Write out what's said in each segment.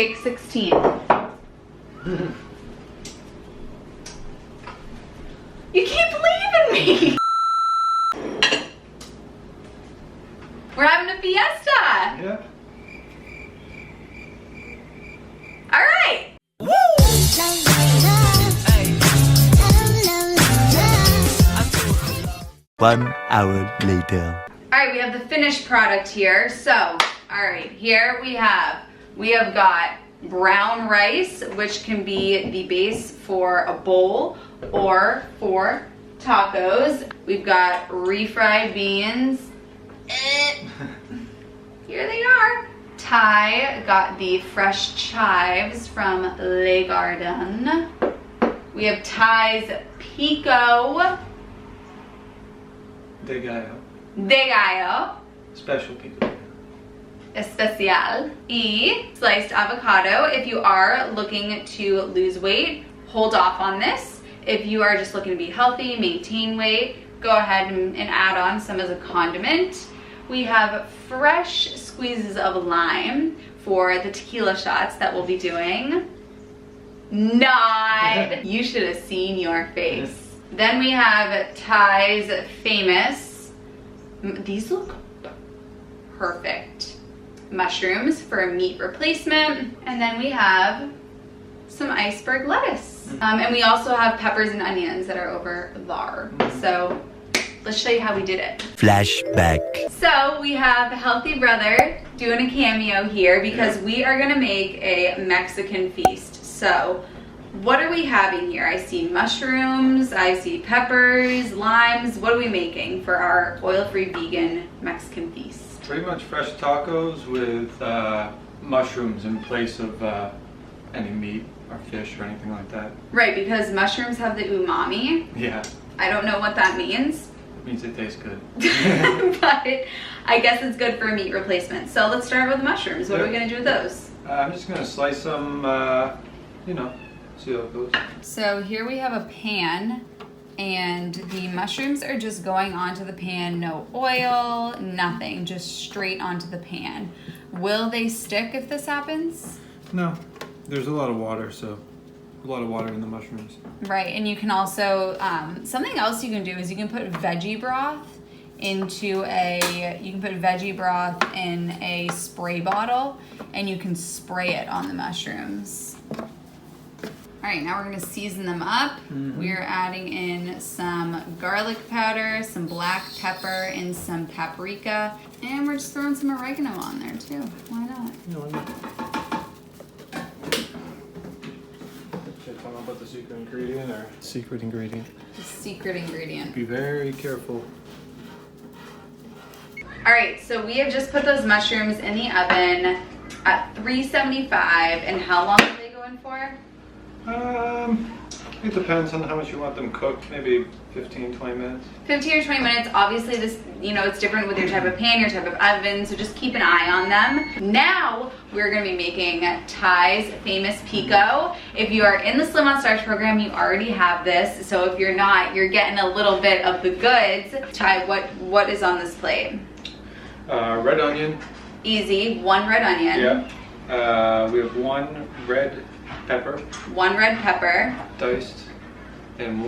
Take 16. You can't believe in me! We're having a fiesta! Yeah. Alright! Woo! 1 hour later. Alright, we have the finished product here. So, alright, here we have got brown rice, which can be the base for a bowl or for tacos. We've got refried beans. Here they are. Ty got the fresh chives from Le Garden. We have Ty's Pico De Gallo. de Gallo. Special Pico. Especial. Sliced avocado. If you are looking to lose weight, hold off on this. If you are just looking to be healthy, maintain weight, go ahead and add on some as a condiment. We have fresh squeezes of lime for the tequila shots that we'll be doing. Nod! You should have seen your face. Then we have Ty's famous, these look perfect, mushrooms for a meat replacement. And then we have some iceberg lettuce. And we also have peppers and onions that are over there. So let's show you how we did it. Flashback. So we have Healthy Brother doing a cameo here because we are gonna make a Mexican feast. So what are we having here? I see mushrooms, I see peppers, limes. What are we making for our oil-free vegan Mexican feast? Pretty much fresh tacos with mushrooms in place of any meat or fish or anything like that. Right, because mushrooms have the umami. Yeah. I don't know what that means. It means it tastes good. But I guess it's good for a meat replacement. So let's start with the mushrooms. What are we gonna do with those? I'm just gonna slice them, you know, see how it goes. So here we have a pan and the mushrooms are just going onto the pan, no oil, nothing, just straight onto the pan. Will they stick if this happens? No, there's a lot of water, so a lot of water in the mushrooms. Right, and you can also, something else you can do is you can put veggie broth in a spray bottle and you can spray it on the mushrooms. All right, now we're gonna season them up. We're adding in some garlic powder, some black pepper, and some paprika. And we're just throwing some oregano on there too. Why not? No, I'm not. Should I talk about the secret ingredient or? Secret ingredient. The secret ingredient. Be very careful. All right, so we have just put those mushrooms in the oven at 375. And how long are they going for? It depends on how much you want them cooked. Maybe 15, 20 minutes. 15 or 20 minutes. Obviously this, you know, it's different with your type of pan, your type of oven, so just keep an eye on them. Now we're gonna be making Ty's famous Pico. If you are in the Slim on Starch program, you already have this. So if you're not, you're getting a little bit of the goods. Ty, what is on this plate? Red onion. Easy, 1 red onion. Yeah. We have 1 red pepper. 1 red pepper. Diced. And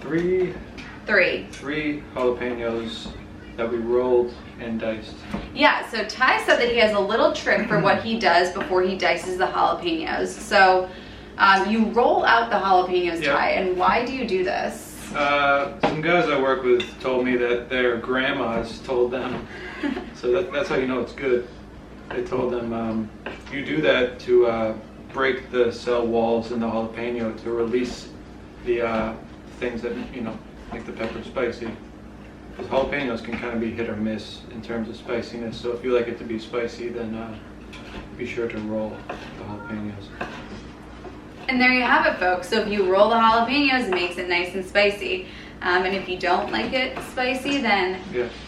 3 jalapenos that we rolled and diced. Yeah, so Ty said that he has a little trick for what he does before he dices the jalapenos. So you roll out the jalapenos, Yep. Ty, and why do you do this? Some guys I work with told me that their grandmas told them, so that's how you know it's good. They told them you do that to break the cell walls in the jalapeno to release the things that, you know, make the pepper spicy. Because jalapenos can kind of be hit or miss in terms of spiciness, so if you like it to be spicy, then be sure to roll the jalapenos. And there you have it, folks. So if you roll the jalapenos, it makes it nice and spicy. And if you don't like it spicy, then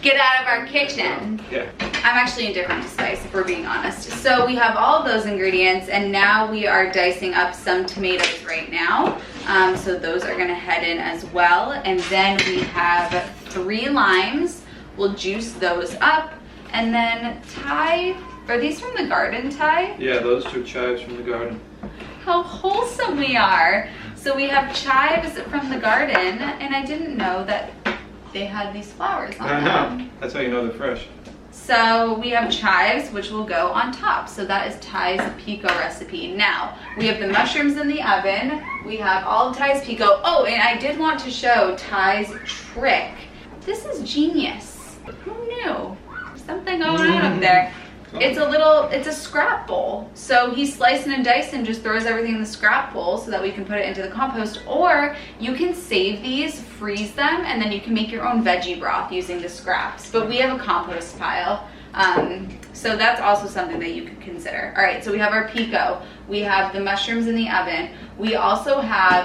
get out of our kitchen. Yeah. I'm actually indifferent to spice, if we're being honest. So we have all of those ingredients, and now we are dicing up some tomatoes right now. So those are gonna head in as well. And then we have 3 limes. We'll juice those up. And then Ty Are these from the garden, Ty? Yeah, those are chives from the garden. How wholesome we are. So we have chives from the garden, and I didn't know that they had these flowers on I them. know. That's how you know they're fresh. So we have chives, which will go on top. So that is Ty's pico recipe. Now, we have the mushrooms in the oven. We have all of Ty's pico. Oh, and I did want to show Ty's trick. This is genius. Who knew? There's something going on up there. It's a scrap bowl. So he's slicing and dicing, just throws everything in the scrap bowl so that we can put it into the compost. Or you can save these, freeze them, and then you can make your own veggie broth using the scraps. But we have a compost pile. So that's also something that you could consider. All right, so we have our pico. We have the mushrooms in the oven. We also have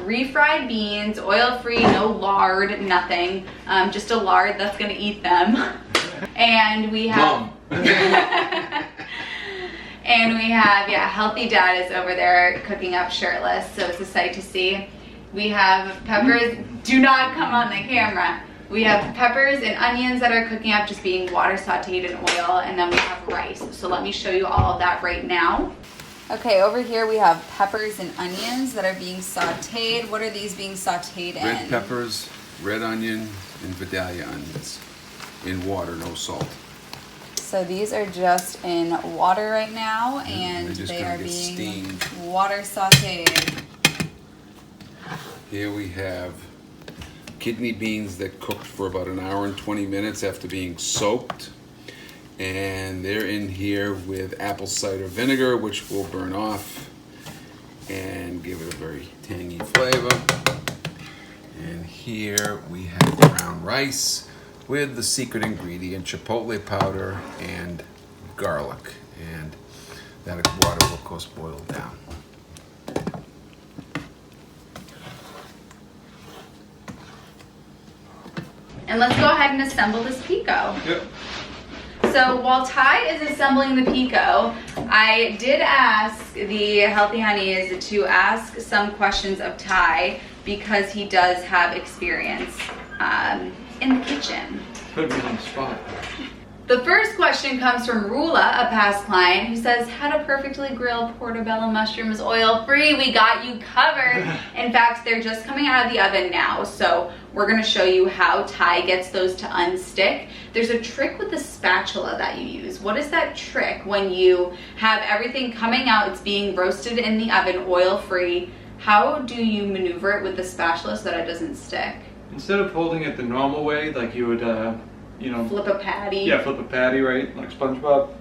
refried beans, oil-free, no lard, nothing. Just a lard that's gonna eat them. And we have... And we have, Healthy Dad is over there cooking up shirtless, so it's a sight to see. We have peppers, do not come on the camera. We have peppers and onions that are cooking up, just being water sauteed in oil, and then we have rice. So let me show you all of that right now. Okay, over here we have peppers and onions that are being sauteed. What are these being sauteed in? Red peppers, red onion, and Vidalia onions in water, no salt. So these are just in water right now, and they are being steamed. water sauteed. Here we have kidney beans that cooked for about an hour and 20 minutes after being soaked. And they're in here with apple cider vinegar, which will burn off and give it a very tangy flavor. And here we have brown rice with the secret ingredient, chipotle powder and garlic. And that water will, of course, boil down. And let's go ahead and assemble this pico. Yep. So while Ty is assembling the pico, I did ask the Healthy Hunnies to ask some questions of Ty because he does have experience in the kitchen. Put me on the spot. The first question comes from Rula, a past client, who says, how to perfectly grill portobello mushrooms oil-free. We got you covered. In fact, they're just coming out of the oven now, so we're gonna show you how Ty gets those to unstick. There's a trick with the spatula that you use. What is that trick when you have everything coming out, it's being roasted in the oven oil-free? How do you maneuver it with the spatula so that it doesn't stick? Instead of holding it the normal way, like you would, Flip a patty. Yeah, flip a patty, right? Like SpongeBob.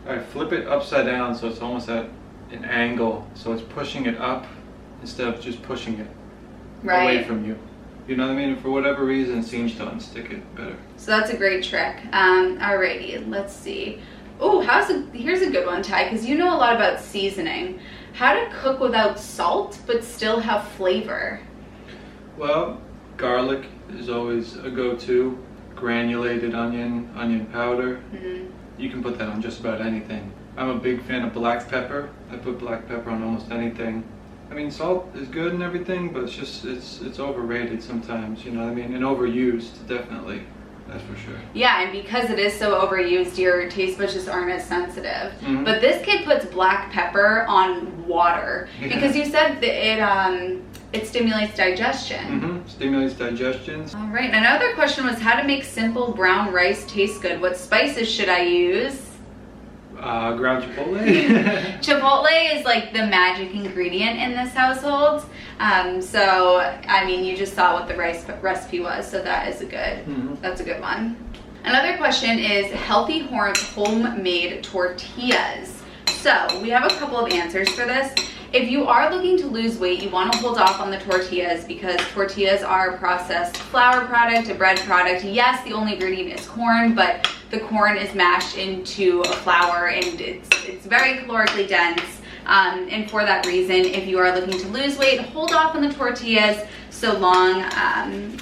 I flip it upside down so it's almost at an angle. So it's pushing it up instead of just pushing it away from you. You know what I mean? For whatever reason, it seems to unstick it better. So that's a great trick. Alrighty, let's see. Oh, here's a good one, Ty, because you know a lot about seasoning. How to cook without salt but still have flavor? Well, garlic is always a go-to. Granulated onion powder. Mm-hmm. You can put that on just about anything. I'm a big fan of black pepper. I put black pepper on almost anything. I mean, salt is good and everything, but it's overrated sometimes, you know what I mean? And overused, definitely. That's for sure. Yeah, and because it is so overused, your taste buds just aren't as sensitive. Mm-hmm. But this kid puts black pepper on water because you said that it stimulates digestion. Mm-hmm. Stimulates digestion. All right, another question was how to make simple brown rice taste good. What spices should I use? Ground chipotle. Chipotle is like the magic ingredient in this household. So, I mean, you just saw what the rice recipe was, so that is that's a good one. Another question is healthy homemade tortillas. So, we have a couple of answers for this. If you are looking to lose weight, you want to hold off on the tortillas because tortillas are a processed flour product, a bread product. Yes, the only ingredient is corn, but the corn is mashed into a flour and it's very calorically dense. And for that reason, if you are looking to lose weight, hold off on the tortillas so long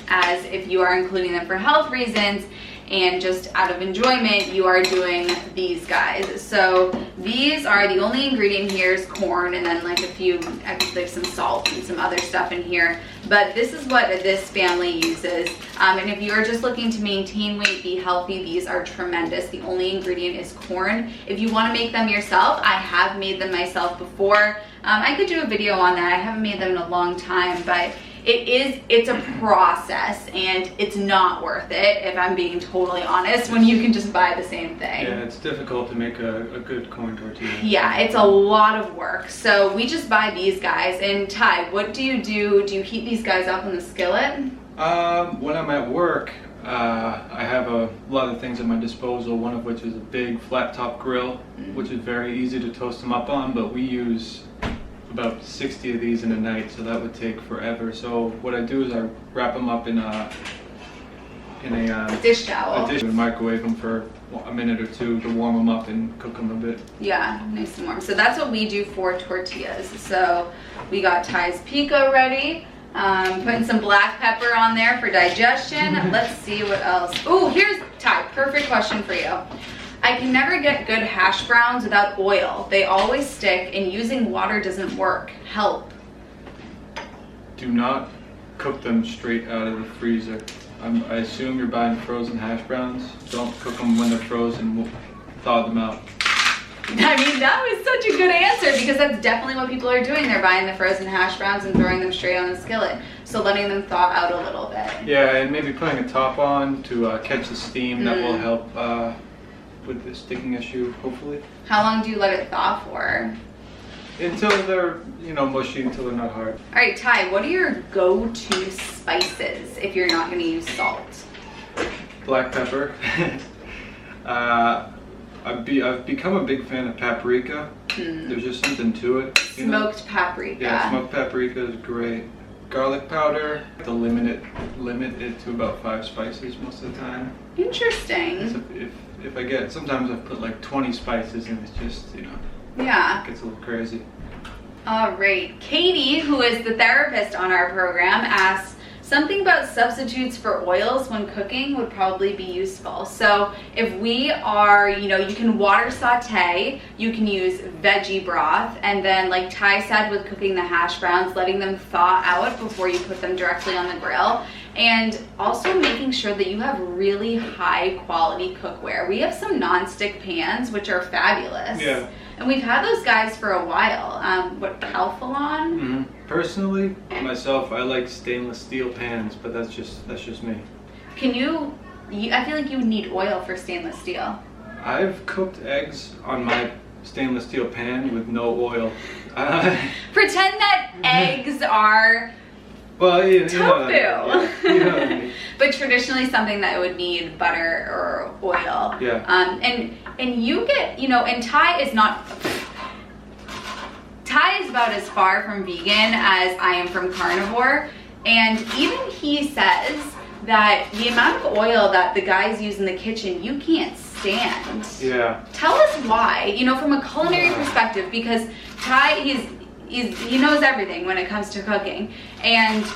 as if you are including them for health reasons and just out of enjoyment, you are doing these guys. So these are the only ingredient here is corn and then like there's some salt and some other stuff in here. but this is what this family uses. And if you're just looking to maintain weight, be healthy, these are tremendous. The only ingredient is corn. If you want to make them yourself, I have made them myself before. I could do a video on that. I haven't made them in a long time, but it's a process, and it's not worth it, if I'm being totally honest, when you can just buy the same thing. Yeah, it's difficult to make a good corn tortilla. Yeah, it's a lot of work. So we just buy these guys. And Ty, what do you do? Do you heat these guys up in the skillet? When I'm at work, I have a lot of things at my disposal, one of which is a big flat top grill, which is very easy to toast them up on, but we use about 60 of these in a night, so that would take forever. So what I do is I wrap them up in a dish towel. And microwave them for a minute or two to warm them up and cook them a bit. Yeah, nice and warm. So that's what we do for tortillas. So we got Ty's pico ready. Putting some black pepper on there for digestion. Let's see what else. Oh, here's Ty, perfect question for you. I can never get good hash browns without oil. They always stick, and using water doesn't work. Help. Do not cook them straight out of the freezer. I assume you're buying frozen hash browns. Don't cook them when they're frozen. Thaw them out. I mean, that was such a good answer, because that's definitely what people are doing. They're buying the frozen hash browns and throwing them straight on the skillet. So letting them thaw out a little bit. Yeah, and maybe putting a top on to catch the steam. That will help with the sticking issue, hopefully. How long do you let it thaw for? Until they're, mushy, until they're not hard. All right, Ty, what are your go-to spices if you're not going to use salt? Black pepper. I've become a big fan of paprika. There's just something to it. Smoked paprika. Yeah, smoked paprika is great. Garlic powder. To limit it to about 5 spices most of the time. Interesting. If I get, sometimes I've put like 20 spices and it's just, yeah, it gets a little crazy. All right, Katie, who is the therapist on our program, asks, something about substitutes for oils when cooking would probably be useful. So if we are, you can water saute, you can use veggie broth, and then like Ty said with cooking the hash browns, letting them thaw out before you put them directly on the grill. And also making sure that you have really high quality cookware. We have some non-stick pans, which are fabulous. Yeah. And we've had those guys for a while. What, Calphalon? Personally, myself, I like stainless steel pans, but that's just me. Can you I feel like you would need oil for stainless steel. I've cooked eggs on my stainless steel pan with no oil. Pretend that eggs are well, you tofu. know what I mean. But traditionally something that would need butter or oil. Yeah. And you get, and Ty is about as far from vegan as I am from carnivore. And even he says that the amount of oil that the guys use in the kitchen, you can't stand. Yeah. Tell us why, from a culinary perspective, because Ty, he knows everything when it comes to cooking. And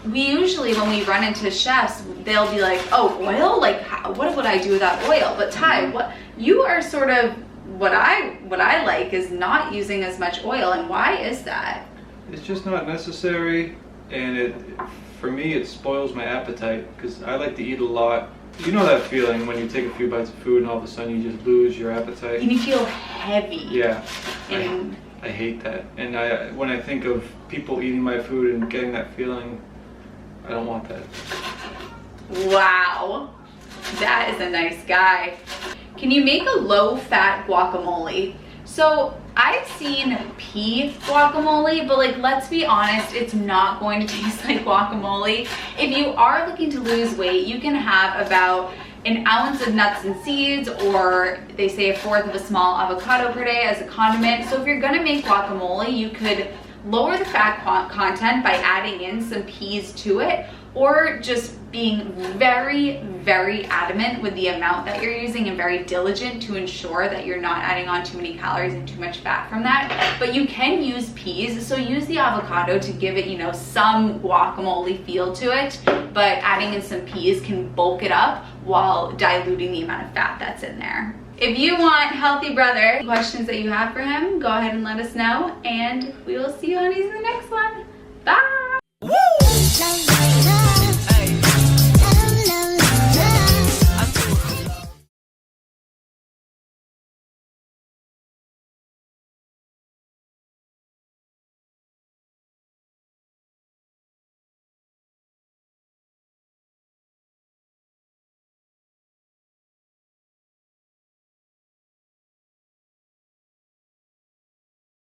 we usually, when we run into chefs, they'll be like, oh, oil? Like, what would I do without oil? But Ty, what you are sort of, what I like is not using as much oil. And why is that? It's just not necessary, and for me it spoils my appetite, because I like to eat a lot. You know that feeling when you take a few bites of food and all of a sudden you just lose your appetite? And you feel heavy. Yeah. I hate that. And when I think of people eating my food and getting that feeling, I don't want that. Wow. That is a nice guy. Can you make a low-fat guacamole? So I've seen pea guacamole, but let's be honest, it's not going to taste like guacamole. If you are looking to lose weight, you can have about an ounce of nuts and seeds, or they say 1/4 of a small avocado per day as a condiment. So if you're gonna make guacamole, you could lower the fat content by adding in some peas to it, or just being very, very adamant with the amount that you're using and very diligent to ensure that you're not adding on too many calories and too much fat from that. But you can use peas, so use the avocado to give it, some guacamole feel to it, but adding in some peas can bulk it up while diluting the amount of fat that's in there. If you want Healthy Brother questions that you have for him, go ahead and let us know, and we will see you honeys in the next one. Bye!